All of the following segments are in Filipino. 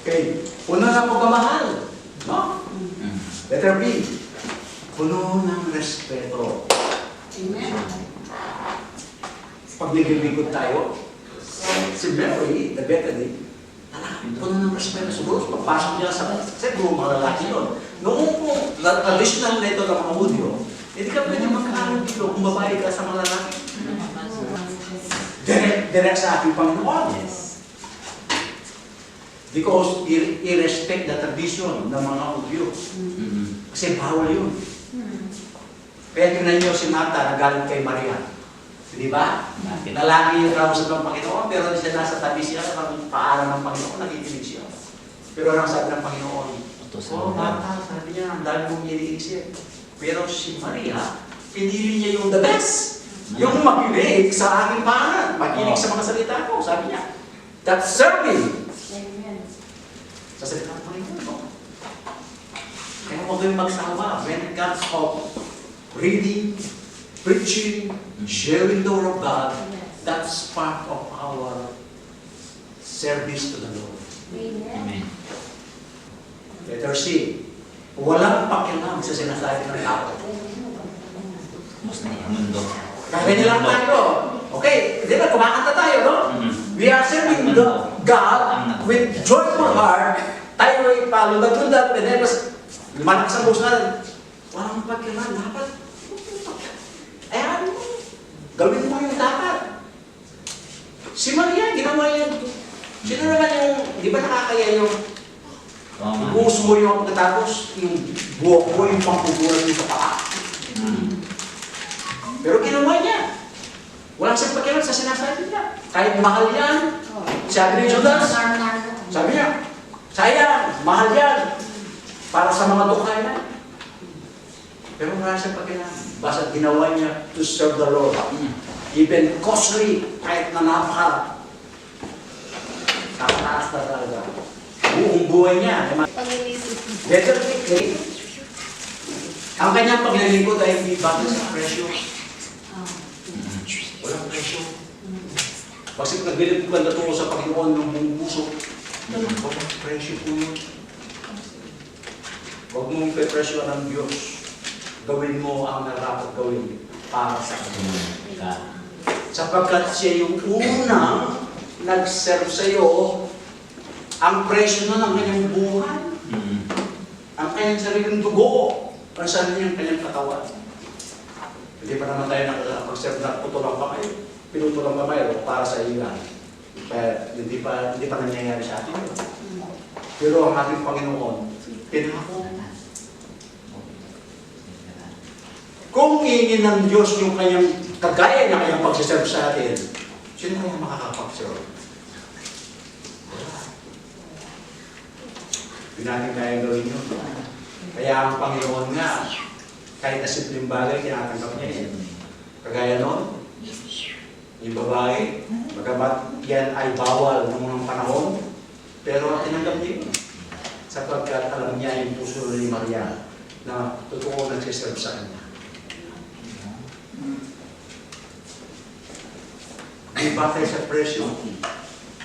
Okay. Puno ng pagmamahal. No? Letter B. Puno ng respeto. Amen. Pag nililingkod tayo, si Mary, the Bethany, puno ng respeto. Siguro, pagpasok niya sa siguro mga lalaki yun. Noong po, traditional na ito ng mga Hudyo, hindi ka pwede magkakaroon dito kung babae ka sa mga lalaki. Direct sa ating Panginoon. Because i-respect the tradition ng mga Hudyo. Kasi bawal yun. Kaya tingnan niyo si Martha na galing kay Maria. Di ba? Lalaki yung kausap ng Panginoon, pero siya nasa tabi siya sa paaral ng Panginoon, nakikinig siya. Pero ang sabi ng Panginoon, oh, Martha, sabi niya, ang dami mong iniisip. Pero si Maria, pinili niya yung the best. Yung makinig sa aking paaral, makinig sa mga salita ko, sabi niya. That's serving. Sa salita ng Panginoon, no? Kaya huwag kayong magsawa. When it comes of reading, preaching, sharing the Word of God, that's part of our service to the Lord. Amen. Letter C. Walang pakialam sa sinasabi ng tao. Mas na yung mundo. Kaya lang tayo. Okay, di ba kumakanta tayo, no? We are serving God with joyful heart. Tayo ay palundag-lundag, tapos malakas ang buhos natin. Walang pakialam, dapat. Ayan, gawin mo yung dapat. Si Maria, ginawa yan. Sino naman yung, di ba nakakaya yung buhos mo yung pagkatapos, yung buhok mo yung pangkukulan mo sa paa? Pero ginawa niya. Walang siyang pakialam sa sinasabi niya. Kahit mahal yan, sabi ni Judas, sabi niya, sayang, mahal yan, para sa mga tukay na. Pero wala siyang pakialam. Basta ginawa niya to serve the Lord. Even costly, kahit na napaka. Nakataas na talaga. Buong buhay niya. Letter B. Ang kanyang paglilingkod ay hindi bago sa presyo. Walang presyo. Kasi naglilingkod ka na tungo sa Panginoon ng buong puso. Walang presyo po yun. Huwag mong ipe-presyo ng Diyos. Gawin mo ang narapat gawin para sa Kanya. Sapagkat siya yung unang nag-serve sa iyo, ang presyo na ng kanyang buhay, ang kanyang sariling dugo, ang sariling kanyang katawan. Hindi pa naman tayo nakapag-serve na putulang kamay, pinutulang kamay para sa ilan. Kaya hindi pa nangyayari sa atin. Pero ang ating Panginoon, pinako. Kung hingin ng Diyos yung kanyang kagaya na kanyang pagsiserve sa atin, sino kaya makakapag-serve? Wala. Hindi natin kaya gawin yun. Kaya ang Panginoon nga, kahit na simpleng bagay, tinatanggap niya yun. Kagaya nun, yung babae, bagamat yan ay bawal noong unang panahon, pero tinanggap niya yun. Sapagkat alam niya yung puso ni Maria na totoo nagsiserve sa kanya. Di batay sa presyo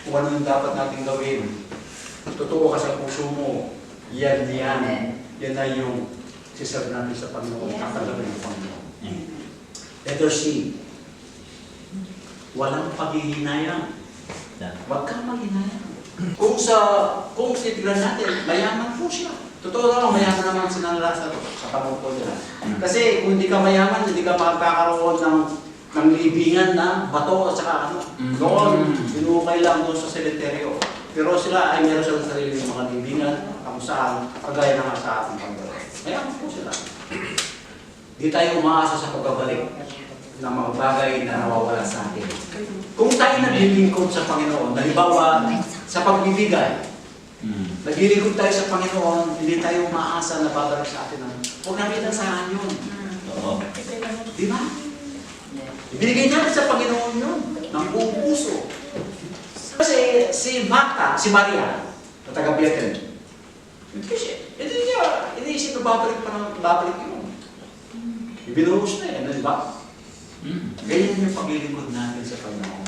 kung ano yung dapat natin gawin. Totoo ka sa puso mo, yan. Yan na yung siserve natin sa Panginoon. Tatanggapin ng Panginoon. Letter C. Walang paghihinayang. Huwag kang maghinayang. Kung titignan natin, mayaman po siya. Totoo lang, mayaman naman si Lazaro sa panahon po nila. Kasi kung hindi ka mayaman, hindi ka magkakaroon ng libingan na bato at saka ano. Doon, binukay lang doon sa sementeryo. Pero sila ay meron silang sariling mga libingan kung saan, kagaya na nga sa ating Panginoon. Mayaman po sila. Di tayo umaasa sa pagbabalik ng mga bagay na nawawala sa atin. Kung tayo naglilingkod sa Panginoon, halimbawa sa pagbibigay, naglilingkod tayo sa Panginoon, hindi tayo umaasa na babalik sa atin. Huwag namin saan yun. Di ba? Ibinigay natin sa Panginoon yun, ng buong puso. Kasi si Martha, si Maria, na taga-Bethany, hindi niya iniisip na babalik yun. Ibinuhos na yan, di ba? Ganyan yung paglilingkod natin sa Panginoon.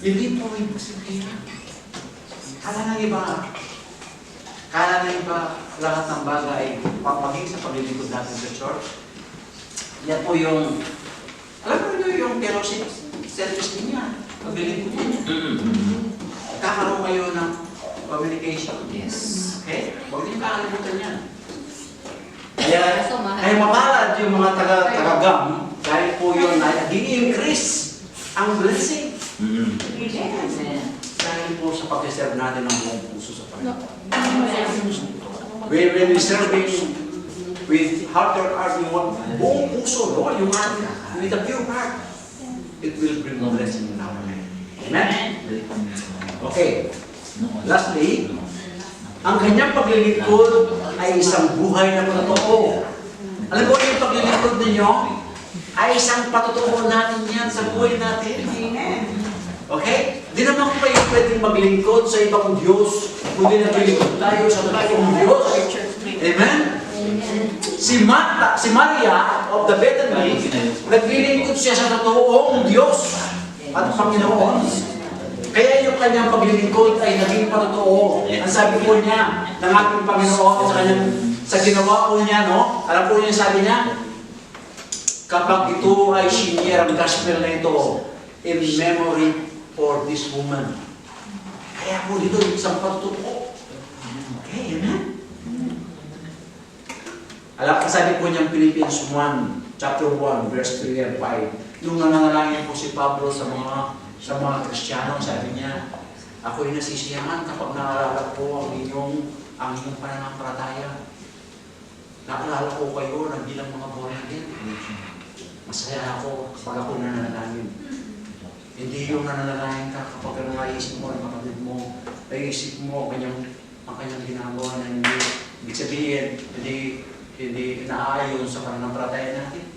Hindi po yung posibleng. Kala ng iba, lahat ng bagay, maging sa paglilingkod natin sa church, yan po yung, alam mo nyo yung fellowship service niya, paglilingkod niya. Kakaroon kayo ng communication. Yes. Okay? Huwag niyo kakalimutan yan. Kaya mapalad yung mga taga-gam, dahil po yun ay i-increase ang blessing. Dahil po sa pag-serve natin ng buong puso sa Panginoon. When we serving with heart or heart, buong puso, Lord, yung heart, with a pure heart, it will bring a blessing in our life. Amen? Okay. Lastly, ang kanyang paglilingkod ay isang buhay na patotoo. Alam mo yung paglilingkod ninyo, ay isang patotoo natin yan sa buhay natin. Okay? Di naman kayo pwedeng maglingkod sa ibang Diyos, kundi naglilingkod tayo sa totoong Diyos. Amen? Si Maria of the Bethany, naglilingkod siya sa totoong Diyos at Panginoon. Kaya yung kanyang paglilingkod ay naging patotoo. Ang sabi po niya ng ating Panginoon sa ginawa po niya, no? Alam po niya, sabi niya, kapag ito ay shinare ang gospel na ito, in memory for this woman. Kaya po dito, isang patotoo. Okay, amen? Alam ka, sabi po niyang Philippians 1, chapter 1, verse 3 and 5. Nung nananalangin po si Pablo sa mga Kristiyano, sabi niya, ako'y nasisiyahan kapag naalala ko ang inyong pananampalataya. Naalala ko kayo na bilang mga born again. Masaya ako kapag ako nananalangin. Hindi yung nananalangin ka kapag naisip mo ng kapatid mo, naisip mo ang kanyang ginagawa na hindi. Ibig sabihin, hindi naayon sa pananampalataya natin.